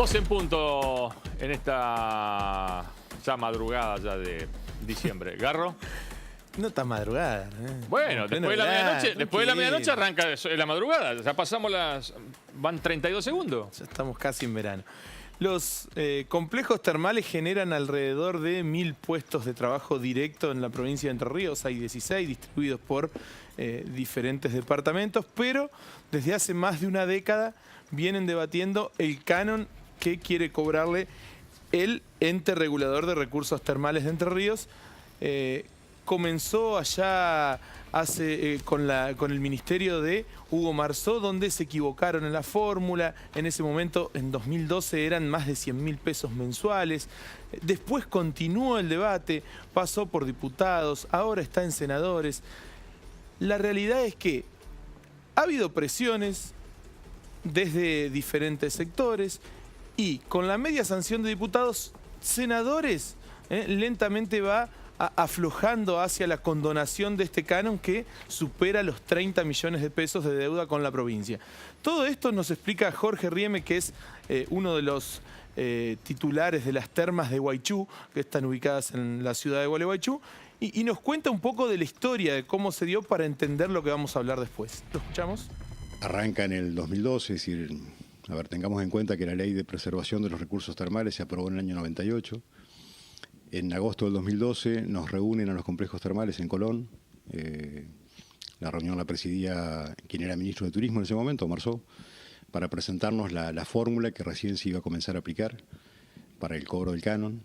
12 en punto en esta ya madrugada ya de diciembre. ¿Garro? No tan madrugada. Bueno, después de la medianoche arranca la madrugada. Ya pasamos van 32 segundos. Ya estamos casi en verano. Los complejos termales generan alrededor de 1000 puestos de trabajo directo en la provincia de Entre Ríos. Hay 16 distribuidos por diferentes departamentos, pero desde hace más de una década vienen debatiendo el canon que quiere cobrarle el ente regulador de recursos termales de Entre Ríos. Comenzó allá con el ministerio de Hugo Marzó, donde se equivocaron en la fórmula. En ese momento, en 2012, eran más de 100.000 pesos mensuales. Después continuó el debate, pasó por diputados, ahora está en senadores. La realidad es que ha habido presiones desde diferentes sectores y con la media sanción de diputados, senadores lentamente va aflojando hacia la condonación de este canon que supera los 30 millones de pesos de deuda con la provincia. Todo esto nos explica Jorge Rieme, que es uno de los titulares de las termas de Guaychú, que están ubicadas en la ciudad de Gualeguaychú, y nos cuenta un poco de la historia, de cómo se dio para entender lo que vamos a hablar después. ¿Lo escuchamos? Arranca en el 2012, es decir, tengamos en cuenta que la Ley de Preservación de los Recursos Termales se aprobó en el año 98. En agosto del 2012 nos reúnen a los complejos termales en Colón. La reunión la presidía quien era ministro de Turismo en ese momento, Marzó, para presentarnos la fórmula que recién se iba a comenzar a aplicar para el cobro del canon.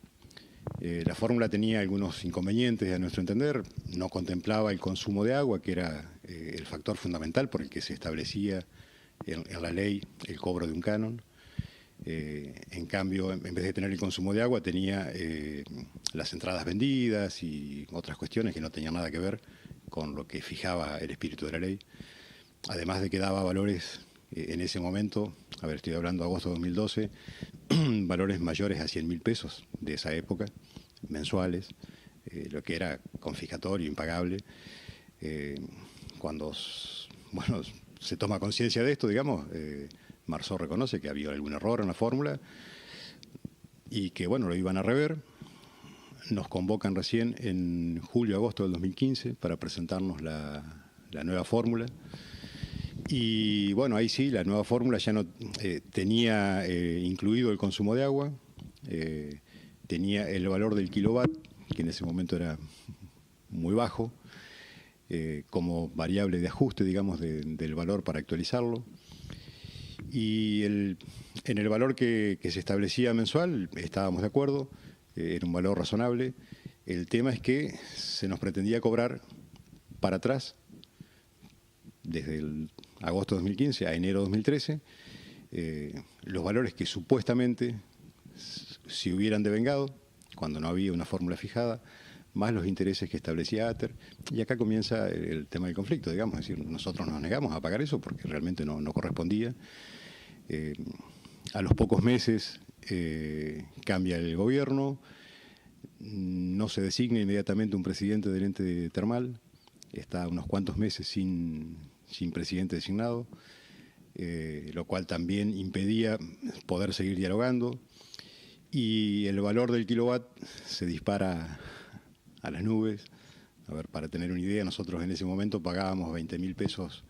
La fórmula tenía algunos inconvenientes, a nuestro entender. No contemplaba el consumo de agua, que era el factor fundamental por el que se establecía en la ley el cobro de un canon. En cambio, en vez de tener el consumo de agua, tenía las entradas vendidas y otras cuestiones que no tenían nada que ver con lo que fijaba el espíritu de la ley. Además de que daba valores en ese momento, estoy hablando de agosto de 2012, valores mayores a 100.000 pesos de esa época, mensuales, lo que era confiscatorio, impagable. Cuando se toma conciencia de esto, digamos, Marzó reconoce que había algún error en la fórmula y que, lo iban a rever. Nos convocan recién en julio-agosto del 2015 para presentarnos la nueva fórmula. Y ahí sí, la nueva fórmula ya no tenía incluido el consumo de agua, tenía el valor del kilowatt, que en ese momento era muy bajo, como variable de ajuste, digamos, del valor para actualizarlo. Y en el valor que se establecía mensual estábamos de acuerdo, era un valor razonable. El tema es que se nos pretendía cobrar para atrás, desde el agosto de 2015 a enero de 2013, los valores que supuestamente se hubieran devengado, cuando no había una fórmula fijada, más los intereses que establecía ATER. Y acá comienza el tema del conflicto, digamos, es decir, nosotros nos negamos a pagar eso porque realmente no correspondía. A los pocos meses cambia el gobierno, no se designa inmediatamente un presidente del ente termal, está unos cuantos meses sin presidente designado, lo cual también impedía poder seguir dialogando, y el valor del kilowatt se dispara a las nubes. Para tener una idea, nosotros en ese momento pagábamos 20.000 pesos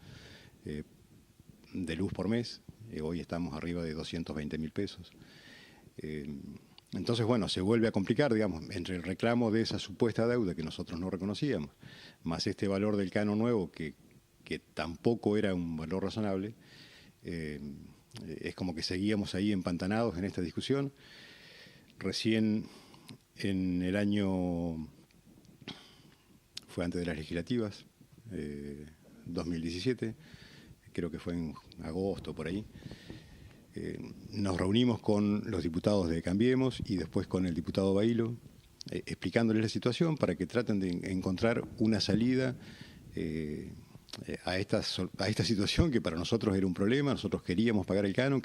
de luz por mes, hoy estamos arriba de 220.000 pesos. Entonces, se vuelve a complicar, digamos, entre el reclamo de esa supuesta deuda que nosotros no reconocíamos, más este valor del canon nuevo que tampoco era un valor razonable. Es como que seguíamos ahí empantanados en esta discusión. Recién en el año, fue antes de las legislativas, 2017, creo que fue en agosto, por ahí, nos reunimos con los diputados de Cambiemos y después con el diputado Bailo, explicándoles la situación para que traten de encontrar una salida a esta situación que para nosotros era un problema. Nosotros queremos pagar el canon,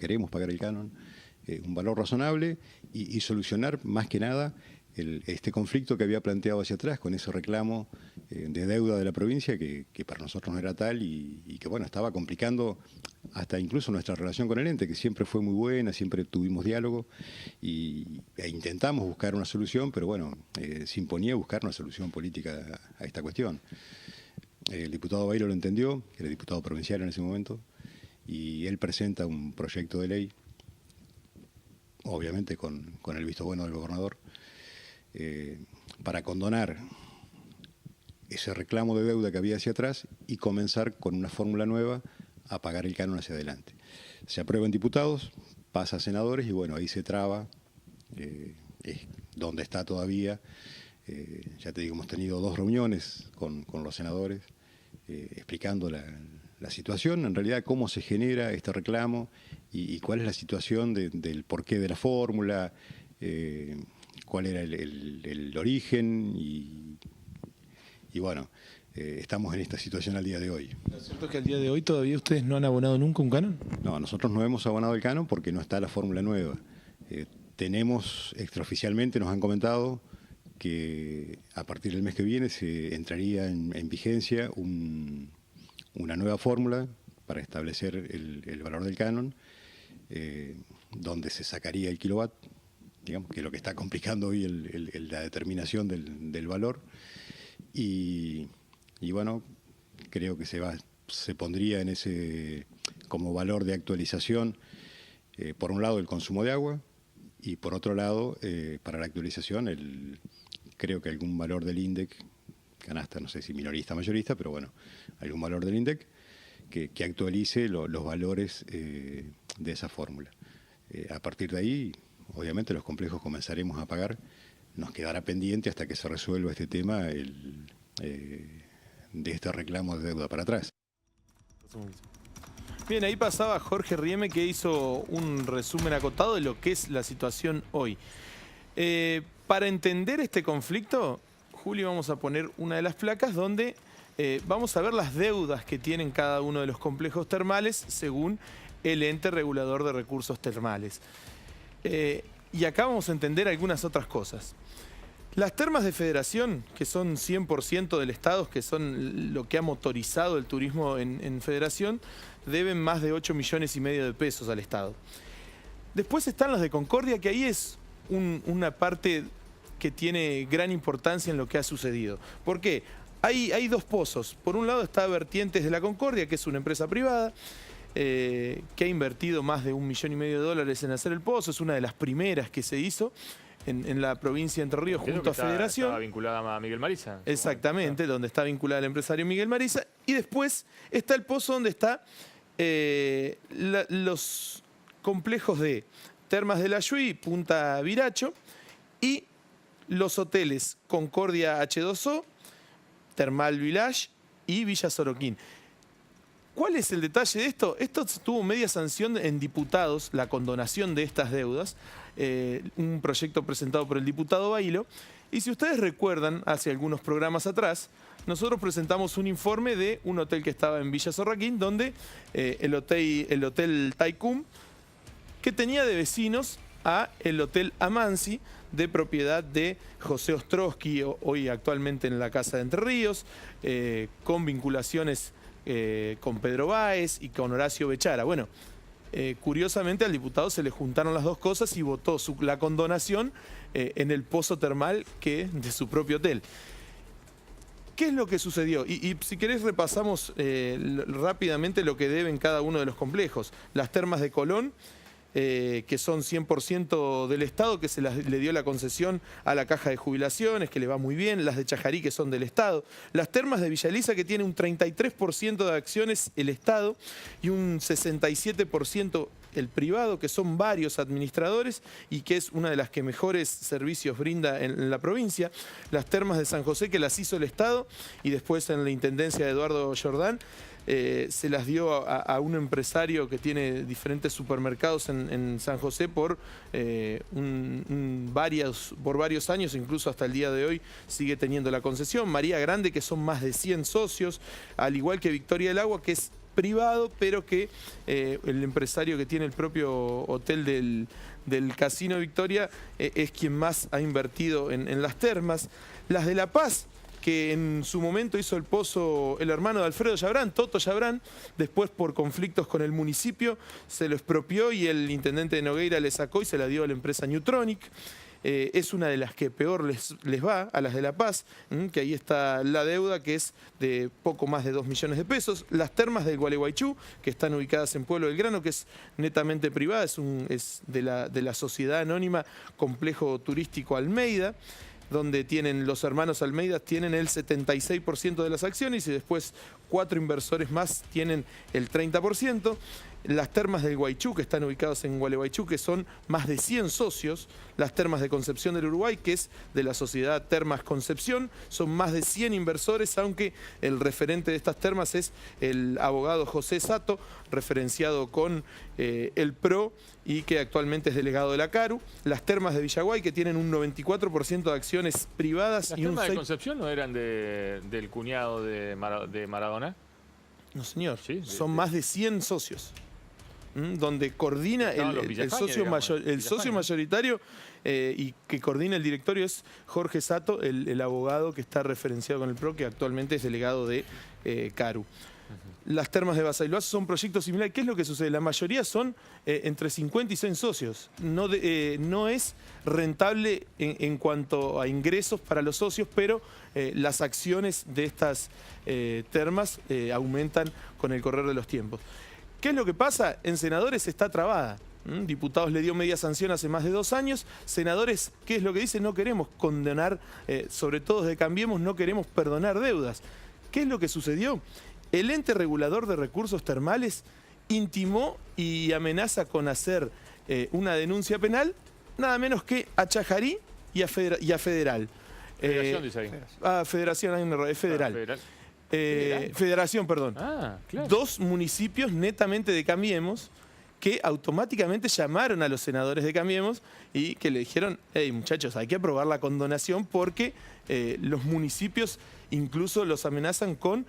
un valor razonable y solucionar más que nada este conflicto que había planteado hacia atrás con ese reclamo de deuda de la provincia que para nosotros no era tal y que bueno, estaba complicando hasta incluso nuestra relación con el ente, que siempre fue muy buena, siempre tuvimos diálogo e intentamos buscar una solución, pero bueno, se imponía buscar una solución política a esta cuestión. El diputado Bailo lo entendió, que era diputado provincial en ese momento, y él presenta un proyecto de ley, obviamente con el visto bueno del gobernador, para condonar ese reclamo de deuda que había hacia atrás y comenzar con una fórmula nueva a pagar el canon hacia adelante. Se aprueba en diputados, pasa a senadores y bueno, ahí se traba, es donde está todavía. Ya te digo, hemos tenido 2 reuniones con los senadores explicando la situación, en realidad cómo se genera este reclamo y cuál es la situación del porqué de la fórmula, cuál era el origen y bueno, estamos en esta situación al día de hoy. ¿Lo cierto es que al día de hoy todavía ustedes no han abonado nunca un canon? No, nosotros no hemos abonado el canon porque no está la fórmula nueva. Tenemos, extraoficialmente nos han comentado que a partir del mes que viene se entraría en vigencia una nueva fórmula para establecer el valor del canon, donde se sacaría el kilowatt, digamos, que es lo que está complicando hoy la determinación del valor. Y bueno, creo que se pondría en ese como valor de actualización, por un lado el consumo de agua y por otro lado, para la actualización, creo que algún valor del INDEC, canasta, no sé si minorista o mayorista, pero bueno, algún valor del INDEC que actualice los valores de esa fórmula. A partir de ahí, obviamente los complejos comenzaremos a pagar. Nos quedará pendiente hasta que se resuelva este tema de este reclamo de deuda para atrás. Bien, ahí pasaba Jorge Rieme, que hizo un resumen acotado de lo que es la situación hoy. Para entender este conflicto, Juli, vamos a poner una de las placas donde vamos a ver las deudas que tienen cada uno de los complejos termales según el ente regulador de recursos termales. Y acá vamos a entender algunas otras cosas. Las termas de Federación, que son 100% del Estado, que son lo que ha motorizado el turismo en Federación, deben más de 8,5 millones de pesos al Estado. Después están las de Concordia, que ahí es una parte que tiene gran importancia en lo que ha sucedido. ¿Por qué? Hay 2 pozos. Por un lado está Vertientes de la Concordia, que es una empresa privada, que ha invertido más de $1,5 millones en hacer el pozo. Es una de las primeras que se hizo en la provincia de Entre Ríos junto a Federación. Estaba vinculada a Miguel Marisa. Exactamente, donde está vinculada el empresario Miguel Marisa. Y después está el pozo donde está los complejos de Termas de la Yui, Punta Viracho, y los hoteles Concordia H2O, Termal Village y Villa Soroquín. ¿Cuál es el detalle de esto? Esto tuvo media sanción en diputados, la condonación de estas deudas, un proyecto presentado por el diputado Bailo. Y si ustedes recuerdan, hace algunos programas atrás, nosotros presentamos un informe de un hotel que estaba en Villa Sorraquín, donde el hotel Taikun, que tenía de vecinos a el Hotel Amansi, de propiedad de José Ostrowski, hoy actualmente en la Casa de Entre Ríos, con vinculaciones con Pedro Báez y con Horacio Bechara. Bueno, curiosamente al diputado se le juntaron las 2 cosas y votó la condonación en el pozo termal que de su propio hotel. ¿Qué es lo que sucedió? Y si querés repasamos rápidamente lo que deben cada uno de los complejos. Las termas de Colón, que son 100% del Estado, que le dio la concesión a la Caja de Jubilaciones, que le va muy bien. Las de Chajarí, que son del Estado. Las termas de Villa Elisa, que tiene un 33% de acciones el Estado y un 67% el privado, que son varios administradores y que es una de las que mejores servicios brinda en la provincia. Las termas de San José, que las hizo el Estado, y después en la intendencia de Eduardo Jordán, se las dio a un empresario que tiene diferentes supermercados en San José por varios años, incluso hasta el día de hoy sigue teniendo la concesión. María Grande, que son más de 100 socios, al igual que Victoria del Agua, que es privado, pero que el empresario que tiene el propio hotel del Casino Victoria es quien más ha invertido en las termas. Las de La Paz, que en su momento hizo el pozo el hermano de Alfredo Yabrán, Toto Yabrán, después por conflictos con el municipio se lo expropió y el intendente de Nogueira le sacó y se la dio a la empresa Newtronic. Es una de las que peor les va, a las de La Paz, que ahí está la deuda, que es de poco más de 2 millones de pesos. Las termas del Gualeguaychú, que están ubicadas en Pueblo Belgrano, que es netamente privada, es de la sociedad anónima Complejo Turístico Almeida, donde tienen los hermanos Almeida, tienen el 76% de las acciones y después 4 inversores más tienen el 30%. Las termas del Guaychú, que están ubicadas en Gualeguaychú, que son más de 100 socios. Las termas de Concepción del Uruguay, que es de la sociedad Termas Concepción, son más de 100 inversores, aunque el referente de estas termas es el abogado José Sato, referenciado con el PRO y que actualmente es delegado de la CARU. Las termas de Villaguay, que tienen un 94% de acciones privadas. ¿Las y termas de Concepción no eran del cuñado de Maradona? No, señor. Sí, son más de 100 socios. Donde coordina el socio mayoritario y que coordina el directorio es Jorge Sato, el abogado que está referenciado con el PRO, que actualmente es delegado de CARU. Las termas de Basailoazo son proyectos similares. ¿Qué es lo que sucede? La mayoría son entre 50 y 100 socios. No es rentable en cuanto a ingresos para los socios, pero las acciones de estas termas aumentan con el correr de los tiempos. ¿Qué es lo que pasa? En senadores está trabada. Diputados le dio media sanción hace más de 2 años. Senadores, ¿qué es lo que dicen? No queremos condenar, sobre todo desde Cambiemos, no queremos perdonar deudas. ¿Qué es lo que sucedió? El ente regulador de recursos termales intimó y amenaza con hacer una denuncia penal, nada menos que a Chajarí y a Federal. Federación, dice ahí. Federación, hay un error, es Federal. Federal. Federación, perdón. Ah, claro. 2 municipios netamente de Cambiemos que automáticamente llamaron a los senadores de Cambiemos y que le dijeron, hey muchachos, hay que aprobar la condonación porque los municipios incluso los amenazan con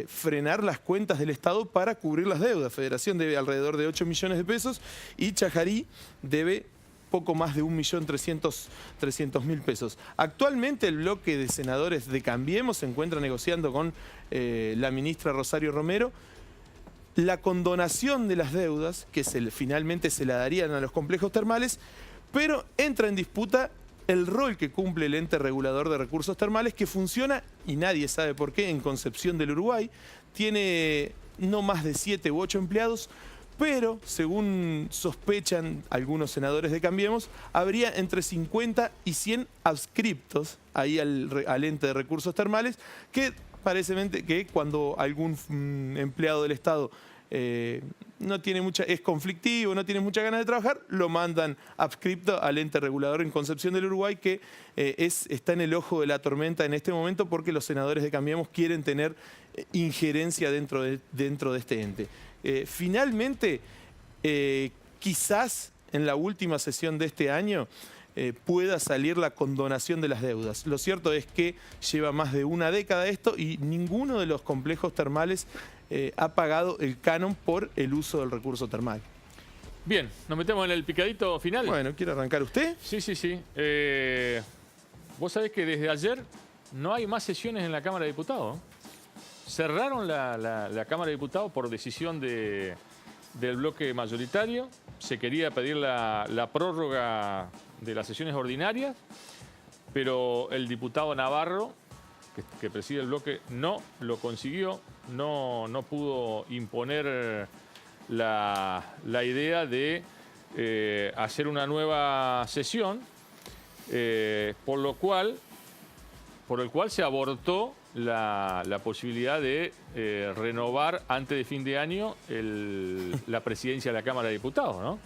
frenar las cuentas del Estado para cubrir las deudas. Federación debe alrededor de 8 millones de pesos y Chajarí debe poco más de 1.300.000 pesos. Actualmente el bloque de senadores de Cambiemos se encuentra negociando con la ministra Rosario Romero la condonación de las deudas, que finalmente se la darían a los complejos termales, pero entra en disputa el rol que cumple el ente regulador de recursos termales, que funciona, y nadie sabe por qué, en Concepción del Uruguay. Tiene no más de 7 u 8 empleados, pero, según sospechan algunos senadores de Cambiemos, habría entre 50 y 100 adscriptos ahí al ente de recursos termales, que parece que cuando algún empleado del Estado no tiene es conflictivo, no tiene muchas ganas de trabajar, lo mandan adscripto al ente regulador en Concepción del Uruguay, que está en el ojo de la tormenta en este momento porque los senadores de Cambiemos quieren tener injerencia dentro de este ente. Finalmente, quizás en la última sesión de este año pueda salir la condonación de las deudas. Lo cierto es que lleva más de una década esto y ninguno de los complejos termales ha pagado el canon por el uso del recurso termal. Bien, nos metemos en el picadito final. Bueno, ¿quiere arrancar usted? Sí. Vos sabés que desde ayer no hay más sesiones en la Cámara de Diputados. Cerraron la Cámara de Diputados por decisión del bloque mayoritario. Se quería pedir la prórroga de las sesiones ordinarias, pero el diputado Navarro, que preside el bloque, no lo consiguió, no pudo imponer la idea de hacer una nueva sesión, por el cual se abortó la posibilidad de renovar antes de fin de año la presidencia de la Cámara de Diputados, ¿no?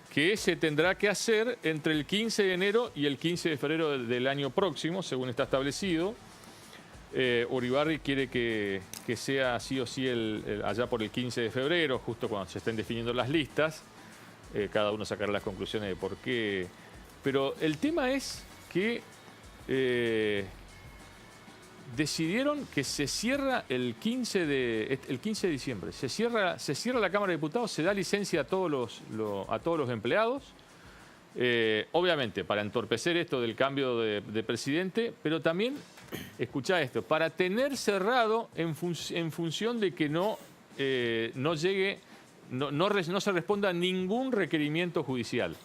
Que se tendrá que hacer entre el 15 de enero y el 15 de febrero del año próximo, según está establecido. Uribarri quiere que sea sí o sí allá por el 15 de febrero, justo cuando se estén definiendo las listas. Cada uno sacará las conclusiones de por qué. Pero el tema es que decidieron que se cierra el 15 de diciembre. Se cierra la Cámara de Diputados, se da licencia a todos los empleados. Obviamente, para entorpecer esto del cambio de presidente, pero también, escuchá esto, para tener cerrado en función de que no llegue, no se responda a ningún requerimiento judicial.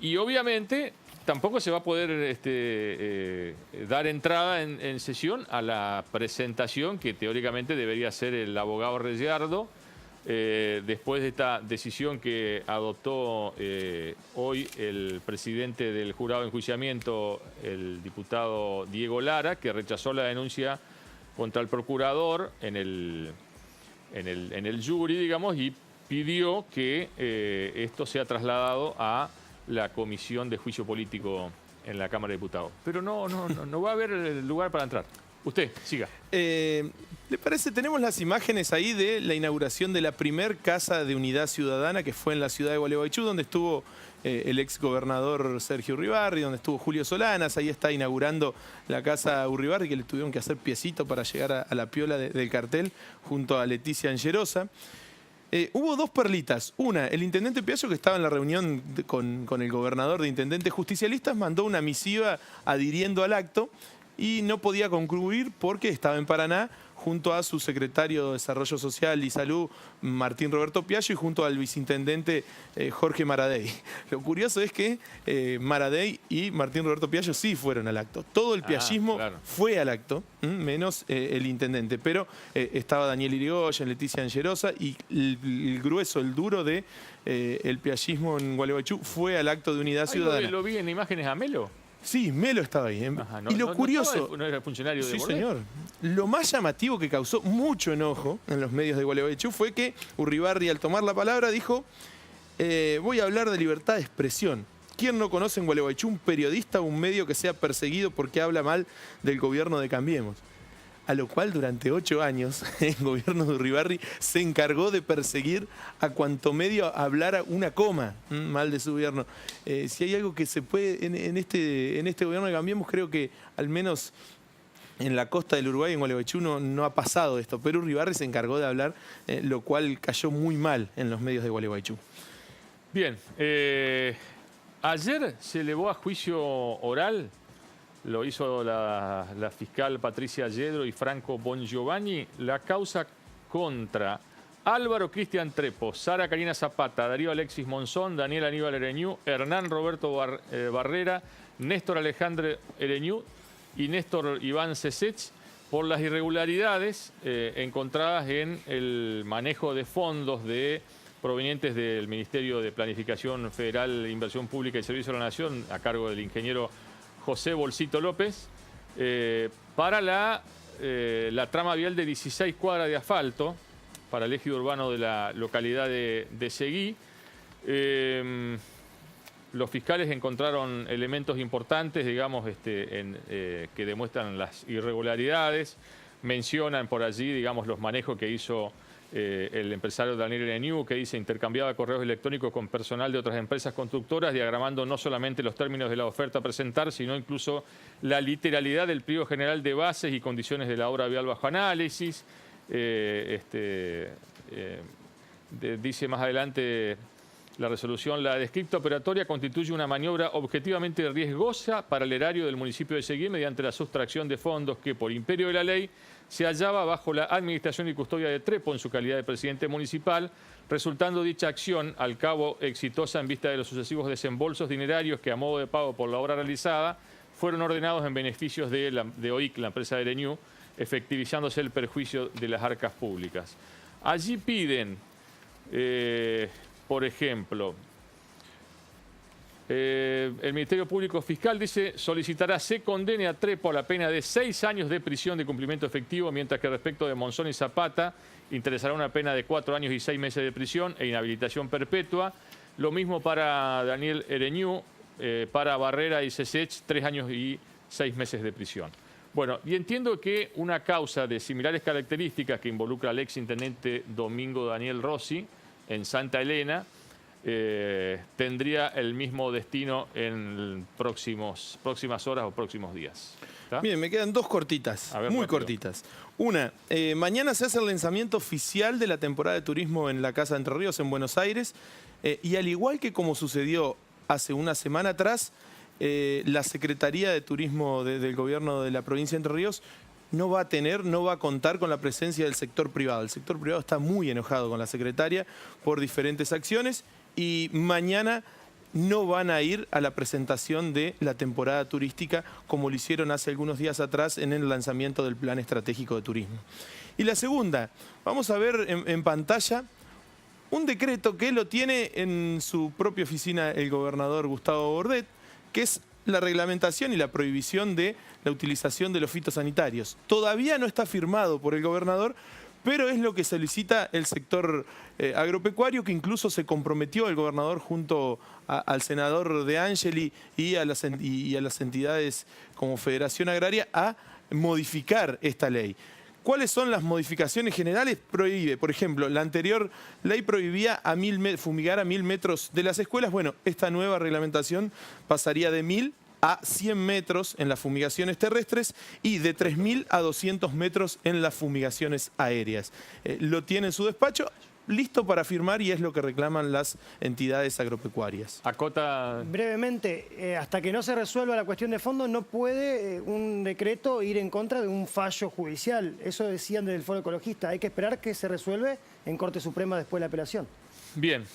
Y obviamente tampoco se va a poder dar entrada en sesión a la presentación que teóricamente debería hacer el abogado Reyardo, después de esta decisión que adoptó hoy el presidente del jurado de enjuiciamiento, el diputado Diego Lara, que rechazó la denuncia contra el procurador en el jury, digamos, y pidió que esto sea trasladado a la Comisión de Juicio Político en la Cámara de Diputados. Pero no va a haber lugar para entrar. Usted, siga. ¿Le parece? Tenemos las imágenes ahí de la inauguración de la primer Casa de Unidad Ciudadana, que fue en la ciudad de Gualeguaychú, donde estuvo el ex gobernador Sergio Uribarri, donde estuvo Julio Solanas. Ahí está inaugurando la Casa Uribarri, que le tuvieron que hacer piecito para llegar a la piola del cartel, junto a Leticia Angerosa. Hubo dos perlitas. Una, el intendente Piaggio, que estaba en la reunión con el gobernador de intendentes justicialistas, mandó una misiva adhiriendo al acto y no podía concluir porque estaba en Paraná junto a su secretario de Desarrollo Social y Salud, Martín Roberto Piaggio, y junto al viceintendente Jorge Maradei. Lo curioso es que Maradei y Martín Roberto Piaggio sí fueron al acto. Todo el piaggismo fue al acto, menos el intendente. Pero estaba Daniel Irigoyen, Leticia Angerosa, y el grueso, el duro de el piaggismo en Gualeguaychú fue al acto de Unidad Ciudadana. ¿Lo vi en imágenes a Melo? Sí, Melo estaba ahí. Ajá, y lo curioso... ¿No era funcionario de Sí, Bordet? señor. Lo más llamativo que causó mucho enojo en los medios de Gualeguaychú fue que Uribarri, al tomar la palabra, dijo: voy a hablar de libertad de expresión. ¿Quién no conoce en Gualeguaychú un periodista o un medio que sea perseguido porque habla mal del gobierno de Cambiemos? A lo cual durante 8 años el gobierno de Uribarri se encargó de perseguir a cuanto medio hablara una coma mal de su gobierno. Si hay algo que se puede en este gobierno de Cambiemos, creo que al menos en la costa del Uruguay, en Gualeguaychú, no ha pasado esto. Pero Uribarri se encargó de hablar, lo cual cayó muy mal en los medios de Gualeguaychú. Bien, ayer se elevó a juicio oral. Lo hizo la fiscal Patricia Yedro y Franco Bongiovanni, la causa contra Álvaro Cristian Trepo, Sara Karina Zapata, Darío Alexis Monzón, Daniel Aníbal Ereñú, Hernán Roberto Barrera, Néstor Alejandro Ereñú y Néstor Iván Cesech, por las irregularidades encontradas en el manejo de fondos provenientes del Ministerio de Planificación Federal, Inversión Pública y Servicio a la Nación, a cargo del ingeniero José Bolsito López, para la trama vial de 16 cuadras de asfalto para el eje urbano de la localidad de Seguí. Los fiscales encontraron elementos importantes, digamos, que demuestran las irregularidades. Mencionan por allí, digamos, los manejos que hizo el empresario Daniel Ereñú, que dice: intercambiaba correos electrónicos con personal de otras empresas constructoras, diagramando no solamente los términos de la oferta a presentar, sino incluso la literalidad del pliego general de bases y condiciones de la obra vial bajo análisis. Dice más adelante la resolución: la descripta operatoria constituye una maniobra objetivamente riesgosa para el erario del municipio de Seguí mediante la sustracción de fondos que, por imperio de la ley, se hallaba bajo la administración y custodia de Trepo en su calidad de presidente municipal, resultando dicha acción al cabo exitosa en vista de los sucesivos desembolsos dinerarios que, a modo de pago por la obra realizada, fueron ordenados en beneficios de OIC, la empresa de Ereñú, efectivizándose el perjuicio de las arcas públicas. Allí piden, por ejemplo, el Ministerio Público Fiscal dice: solicitará se condene a Trepo a la pena de 6 años de prisión de cumplimiento efectivo, mientras que respecto de Monzón y Zapata interesará una pena de 4 años y 6 meses de prisión e inhabilitación perpetua. Lo mismo para Daniel Ereñú, para Barrera y Cesech, 3 años y 6 meses de prisión. Bueno, y entiendo que una causa de similares características que involucra al exintendente Domingo Daniel Rossi en Santa Elena tendría el mismo destino en próximas horas o próximos días. ¿Está? Bien, me quedan dos cortitas, A ver, muy rápido. cortitas. Una, mañana se hace el lanzamiento oficial de la temporada de turismo en la Casa de Entre Ríos, en Buenos Aires. Y al igual que como sucedió hace una semana atrás, la Secretaría de Turismo del Gobierno de la provincia de Entre Ríos no va a contar con la presencia del sector privado. El sector privado está muy enojado con la secretaria por diferentes acciones y mañana no van a ir a la presentación de la temporada turística como lo hicieron hace algunos días atrás en el lanzamiento del Plan Estratégico de Turismo. Y la segunda, vamos a ver en pantalla un decreto que lo tiene en su propia oficina el gobernador Gustavo Bordet, que es la reglamentación y la prohibición de la utilización de los fitosanitarios. Todavía no está firmado por el gobernador, pero es lo que solicita el sector agropecuario, que incluso se comprometió el gobernador junto al senador De Angeli y a las entidades como Federación Agraria a modificar esta ley. ¿Cuáles son las modificaciones generales? Prohíbe, por ejemplo, la anterior ley prohibía fumigar a 1000 metros de las escuelas. Bueno, esta nueva reglamentación pasaría de 1000 a 100 metros en las fumigaciones terrestres y de 3000 a 200 metros en las fumigaciones aéreas. Lo tiene en su despacho, listo para firmar, y es lo que reclaman las entidades agropecuarias. Acota. Brevemente, hasta que no se resuelva la cuestión de fondo, no puede un decreto ir en contra de un fallo judicial. Eso decían desde el Foro Ecologista. Hay que esperar que se resuelve en Corte Suprema después de la apelación. Bien,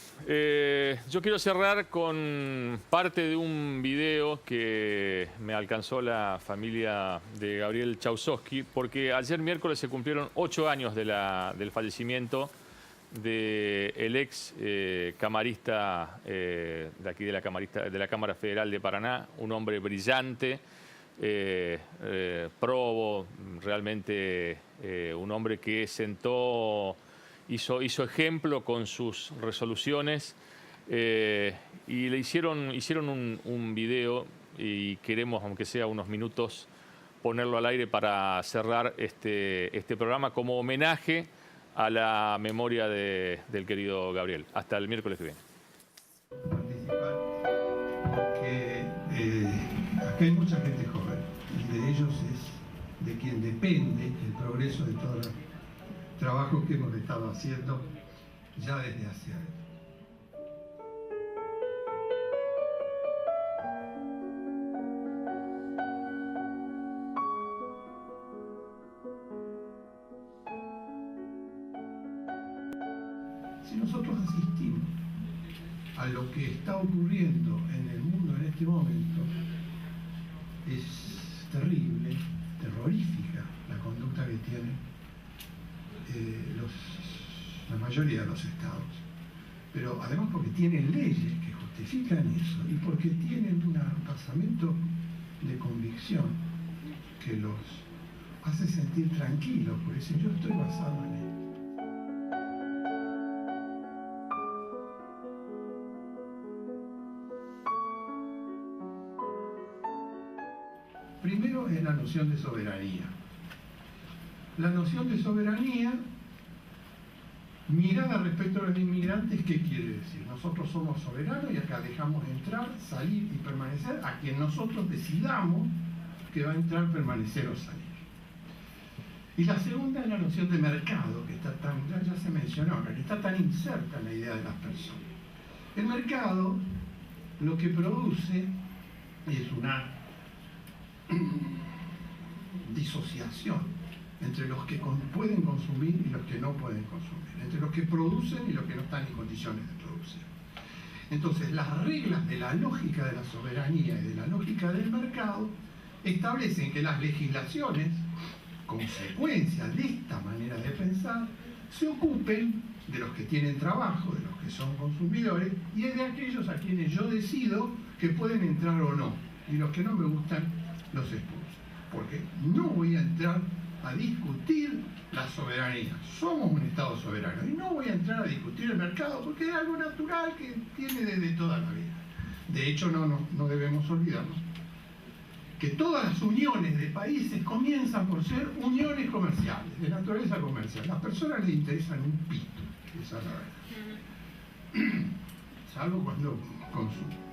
yo quiero cerrar con parte de un video que me alcanzó la familia de Gabriel Chaussowski, porque ayer miércoles se cumplieron 8 años del fallecimiento del ex camarista de aquí de la Cámara Federal de Paraná, un hombre brillante, probo, realmente un hombre que hizo ejemplo con sus resoluciones, y le hicieron un video, y queremos, aunque sea unos minutos, ponerlo al aire para cerrar este programa como homenaje a la memoria del querido Gabriel. Hasta el miércoles que viene. Participar, porque acá hay mucha gente joven, y de ellos es de quien depende el progreso de todos los trabajos que hemos estado haciendo ya desde hace años. Si nosotros asistimos a lo que está ocurriendo en el mundo en este momento, es terrible, terrorífica la conducta que tienen la mayoría de los estados. Pero además porque tienen leyes que justifican eso y porque tienen un basamento de convicción que los hace sentir tranquilos, por eso yo estoy basado en él. Primero es la noción de soberanía. La noción de soberanía mirada respecto a los inmigrantes, ¿qué quiere decir? Nosotros somos soberanos y acá dejamos entrar, salir y permanecer a quien nosotros decidamos que va a entrar, permanecer o salir. Y la segunda es la noción de mercado, que está ya se mencionó acá, que está tan inserta en la idea de las personas. El mercado lo que produce es una disociación entre los que pueden consumir y los que no pueden consumir, entre los que producen y los que no están en condiciones de producir. Entonces, las reglas de la lógica de la soberanía y de la lógica del mercado establecen que las legislaciones, consecuencia de esta manera de pensar, se ocupen de los que tienen trabajo, de los que son consumidores, y de aquellos a quienes yo decido que pueden entrar o no, y los que no me gustan los expulso. Porque no voy a entrar a discutir la soberanía. Somos un Estado soberano y no voy a entrar a discutir el mercado porque es algo natural que tiene desde toda la vida. De hecho, no debemos olvidarnos que todas las uniones de países comienzan por ser uniones comerciales, de naturaleza comercial. A las personas les interesan un pito, esa es la verdad. Salvo cuando consumen.